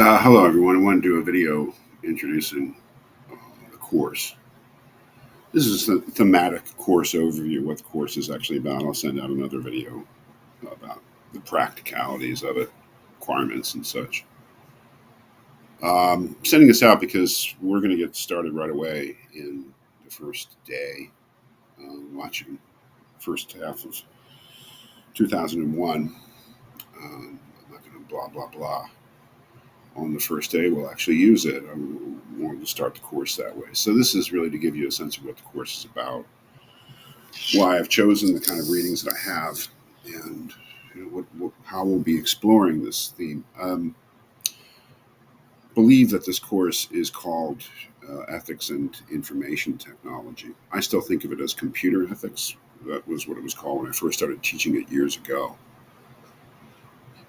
Hello, everyone. I want to do a video introducing the course. This is the thematic course overview, what the course is actually about. I'll send out another video about the practicalities of it, requirements, and such. Sending this out because we're going to get started right away in the first day, watching first half of 2001. I'm not going to blah, blah, blah. On the first day, we'll actually use it. I wanted to start the course that way. So this is really to give you a sense of what the course is about, why I've chosen the kind of readings that I have, and how we'll be exploring this theme. Believe that this course is called Ethics and Information Technology. I still think of it as computer ethics. That was what it was called when I first started teaching it years ago.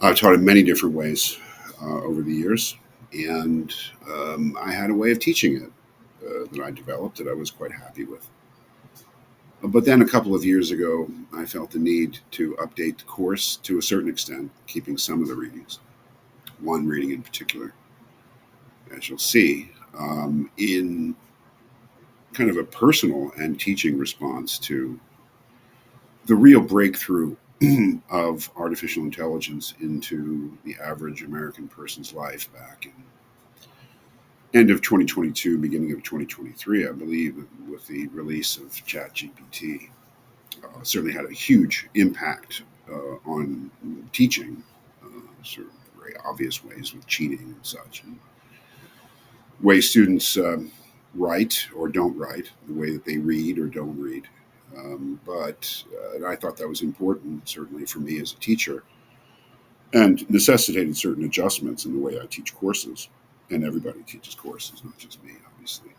I've taught in many different ways over the years, and I had a way of teaching it that I developed that I was quite happy with. But then a couple of years ago, I felt the need to update the course to a certain extent, keeping some of the readings. One reading in particular, as you'll see, in kind of a personal and teaching response to the real breakthrough of artificial intelligence into the average American person's life back in end of 2022, beginning of 2023, I believe, with the release of ChatGPT. Certainly had a huge impact on teaching, sort of very obvious ways with cheating and such, and ways students write or don't write, the way that they read or don't read. But I thought that was important, certainly for me as a teacher, and necessitated certain adjustments in the way I teach courses. And everybody teaches courses, not just me, obviously.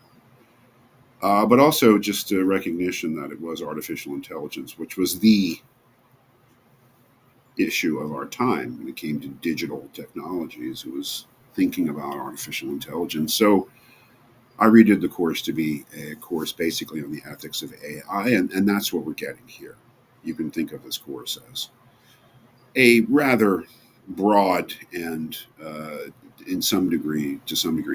But also just a recognition that it was artificial intelligence, which was the issue of our time when it came to digital technologies. It was thinking about artificial intelligence. So I redid the course to be a course basically on the ethics of AI, and that's what we're getting here. You can think of this course as a rather broad and to some degree,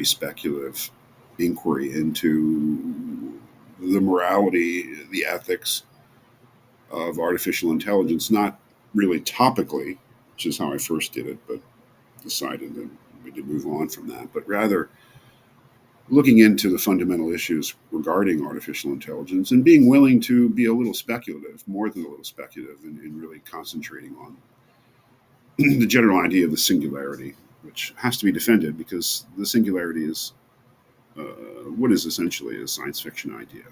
speculative inquiry into the morality, the ethics of artificial intelligence, not really topically, which is how I first did it, but decided that we did move on from that, but rather looking into the fundamental issues regarding artificial intelligence and being willing to be a little speculative, more than a little speculative, and really concentrating on the general idea of the singularity, which has to be defended because the singularity is what is essentially a science fiction idea,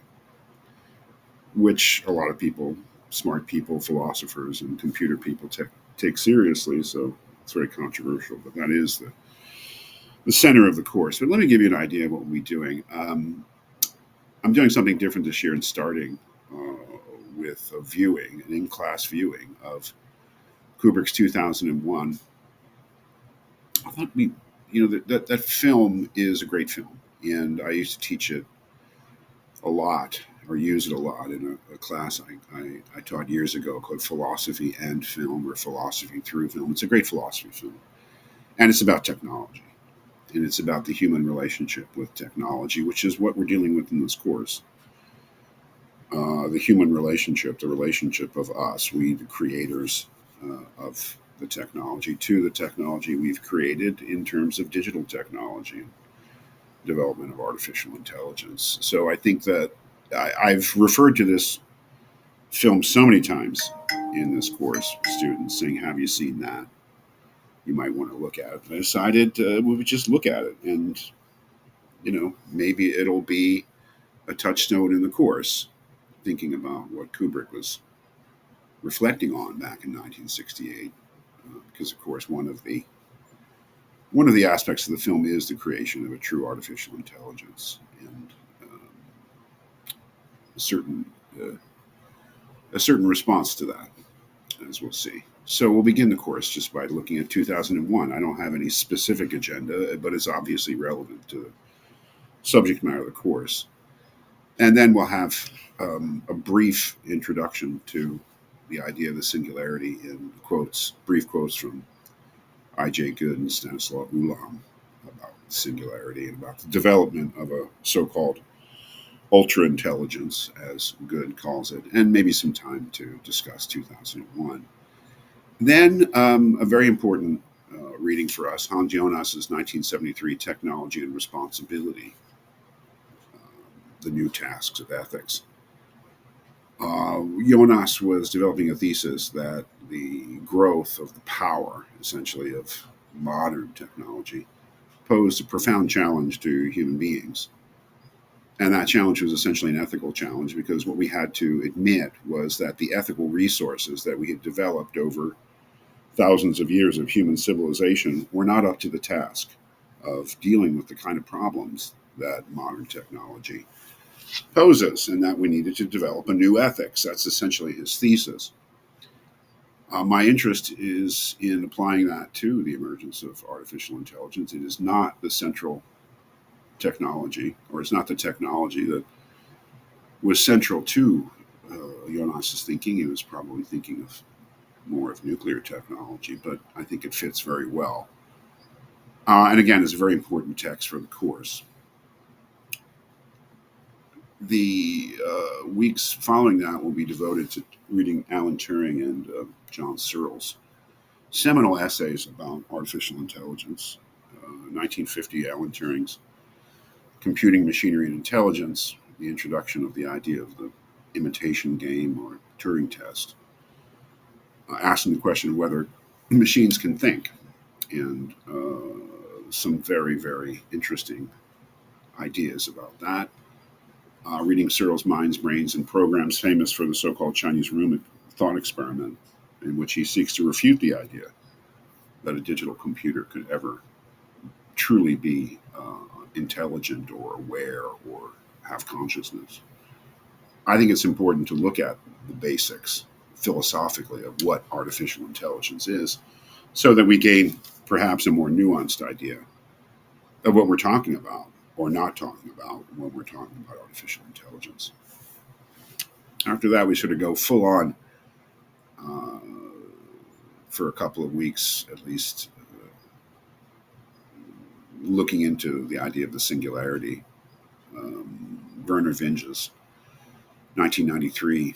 which a lot of people, smart people, philosophers, and computer people take seriously. So it's very controversial, but that is the center of the course. But let me give you an idea of what we'll be doing. I'm doing something different this year and starting with a viewing, an in-class viewing of Kubrick's 2001. I thought that film is a great film, and I used to teach it a lot or use it a lot in a class I taught years ago called Philosophy and Film, or Philosophy Through Film. It's a great philosophy film, and it's about technology, and it's about the human relationship with technology, which is what we're dealing with in this course. The human relationship, the relationship of us, we the creators of the technology, to the technology we've created in terms of digital technology, development of artificial intelligence. So I think that I've referred to this film so many times in this course, students saying, "Have you seen that? You might want to look at it." And I decided we would just look at it, and maybe it'll be a touchstone in the course, thinking about what Kubrick was reflecting on back in 1968, because of course one of the aspects of the film is the creation of a true artificial intelligence, and a certain uh, a certain response to that, as we'll see. So we'll begin the course just by looking at 2001. I don't have any specific agenda, but it's obviously relevant to the subject matter of the course. And then we'll have a brief introduction to the idea of the singularity in quotes, brief quotes from I.J. Good and Stanislaw Ulam. about singularity and about the development of a so-called ultra intelligence, as Good calls it, and maybe some time to discuss 2001. Then a very important reading for us, Hans Jonas's 1973 Technology and Responsibility, The New Tasks of Ethics. Jonas was developing a thesis that the growth of the power, essentially, of modern technology posed a profound challenge to human beings. And that challenge was essentially an ethical challenge because what we had to admit was that the ethical resources that we had developed over thousands of years of human civilization were not up to the task of dealing with the kind of problems that modern technology poses, and that we needed to develop a new ethics. That's essentially his thesis. My interest is in applying that to the emergence of artificial intelligence. It is not the central technology, or it's not the technology that was central to Jonas's thinking. He was probably thinking of more of nuclear technology, but I think it fits very well. And again, it's a very important text for the course. The weeks following that will be devoted to reading Alan Turing and John Searle's seminal essays about artificial intelligence. 1950, Alan Turing's Computing, Machinery, and Intelligence, the introduction of the idea of the imitation game or Turing test, asking the question of whether machines can think, and some very, very interesting ideas about that. Reading Searle's Minds, Brains, and Programs, famous for the so-called Chinese room thought experiment, in which he seeks to refute the idea that a digital computer could ever truly be intelligent or aware or have consciousness. I think it's important to look at the basics philosophically of what artificial intelligence is so that we gain perhaps a more nuanced idea of what we're talking about or not talking about when we're talking about artificial intelligence. After that, we sort of go full on uh, for a couple of weeks at least, looking into the idea of the singularity. Werner Vinge's 1993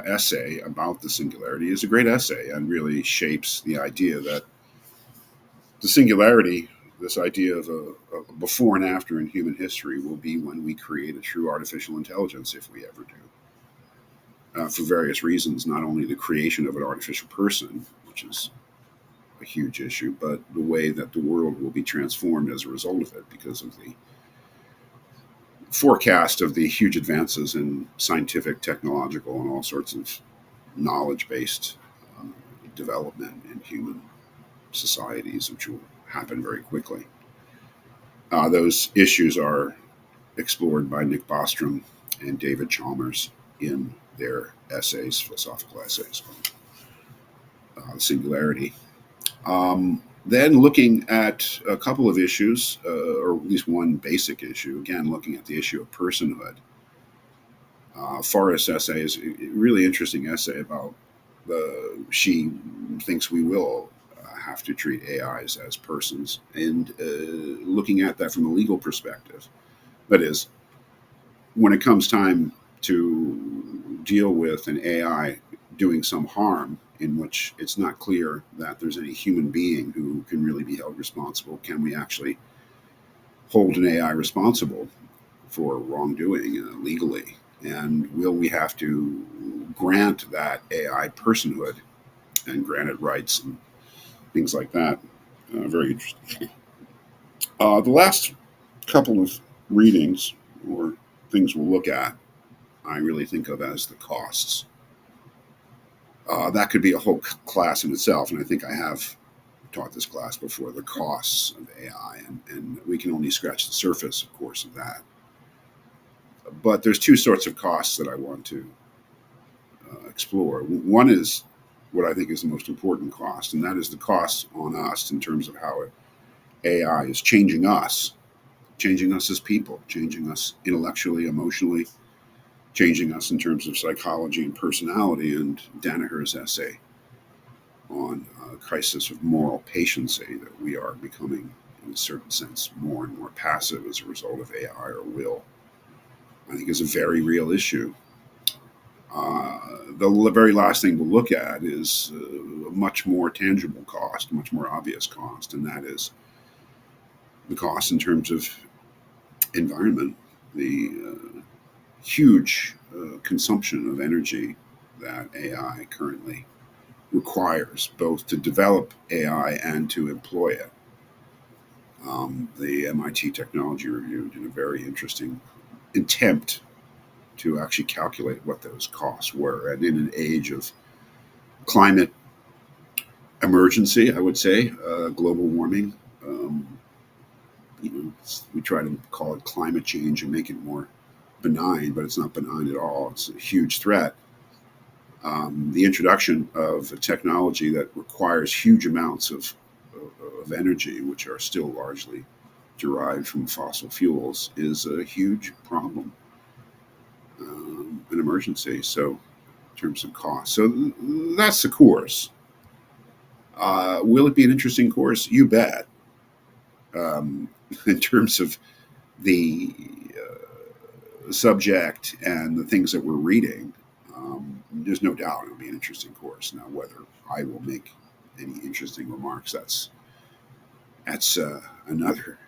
essay about the singularity is a great essay and really shapes the idea that the singularity, this idea of a before and after in human history, will be when we create a true artificial intelligence, if we ever do. For various reasons, not only the creation of an artificial person, which is a huge issue, but the way that the world will be transformed as a result of it because of the forecast of the huge advances in scientific, technological, and all sorts of knowledge based development in human societies, which will happen very quickly. Those issues are explored by Nick Bostrom and David Chalmers in their essays, philosophical essays on singularity. Then looking at a couple of issues, or at least one basic issue, again, looking at the issue of personhood. Forrest's essay is a really interesting essay about she thinks we will have to treat AIs as persons, and looking at that from a legal perspective. That is, when it comes time to deal with an AI doing some harm in which it's not clear that there's any human being who can really be held responsible, can we actually hold an AI responsible for wrongdoing legally? And will we have to grant that AI personhood and grant it rights and things like that? Very interesting. The last couple of readings or things we'll look at, I really think of as the costs. That could be a whole class in itself, and I think I have taught this class before, the costs of AI, and we can only scratch the surface, of course, of that. But there's two sorts of costs that I want to explore. One is what I think is the most important cost, and that is the cost on us in terms of how AI is changing us as people, changing us intellectually, emotionally, changing us in terms of psychology and personality. And Danaher's essay on crisis of moral patiency, that we are becoming in a certain sense, more and more passive as a result of AI or will, I think is a very real issue. The very last thing to look at is a much more tangible cost, much more obvious cost, and that is the cost in terms of environment, the huge consumption of energy that AI currently requires, both to develop AI and to employ it. The MIT Technology Review did a very interesting attempt to actually calculate what those costs were. And in an age of climate emergency, I would say, global warming, we try to call it climate change and make it more benign, but it's not benign at all. It's a huge threat. The introduction of a technology that requires huge amounts of energy, which are still largely derived from fossil fuels, is a huge problem, an emergency. So, in terms of cost, so that's the course. Will it be an interesting course? You bet. In terms of the subject and the things that we're reading, there's no doubt it'll be an interesting course. Now, whether I will make any interesting remarks, that's another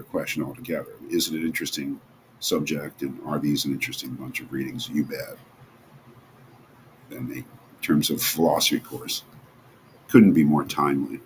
question altogether. Is it an interesting subject, and are these an interesting bunch of readings? You bet. Then, in terms of philosophy course, couldn't be more timely.